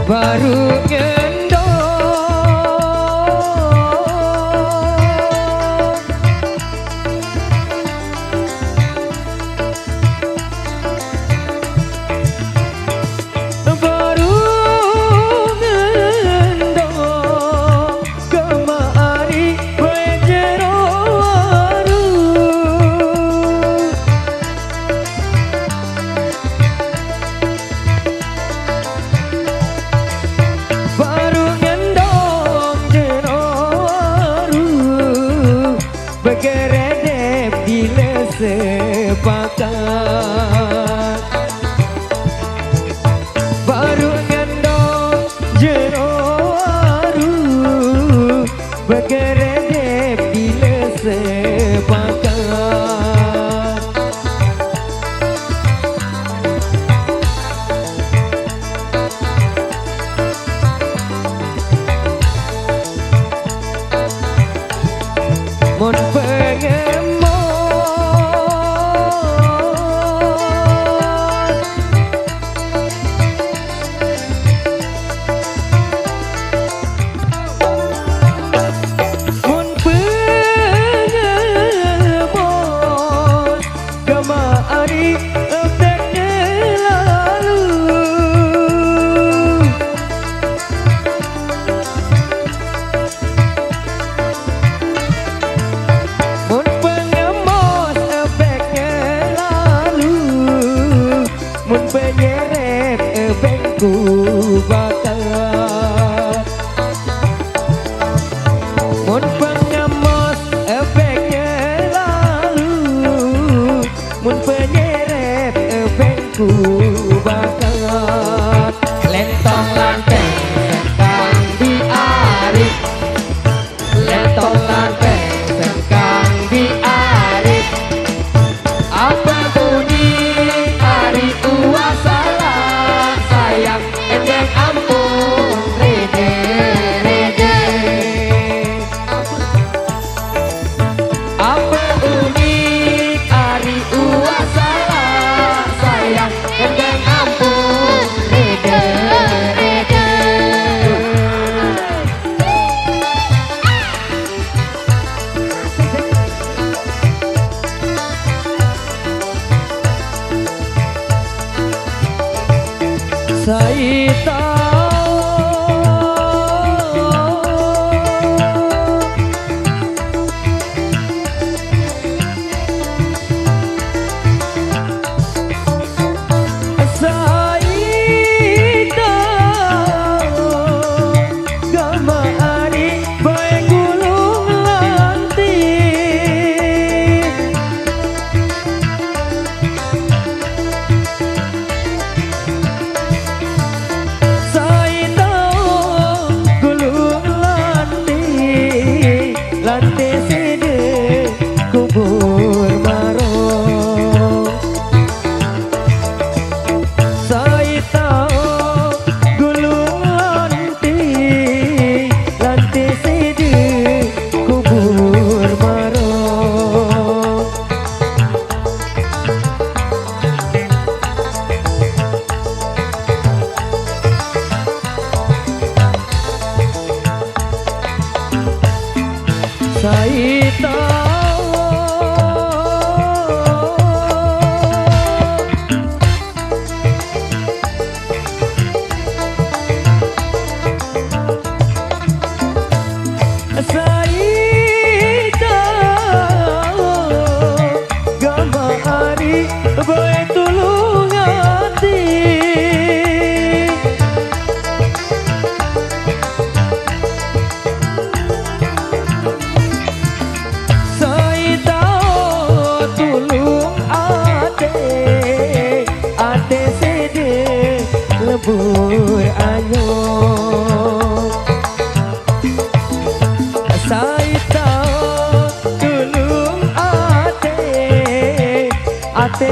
baru begeredep bila sepakat baru ngendong jeroaru begeredep bila sepakat mon penyerep ebengku bakal mun pengemos ebengnya lalu mun penyerep ebengku bakal lentong lanteng sekang diarit lentong lanteng sekang diarit apa bunyi hari tua salah sayang endeng ampun rede rede apa unik hari tua salah sayang endeng ampun rede rede saya tahu gama ari bae gulung lantik lantai sede kubur marong saya tahu gulung lantai sede kubur marong saya tahu gama hari bae tulung hati lebur anyong saya tahu tulung ate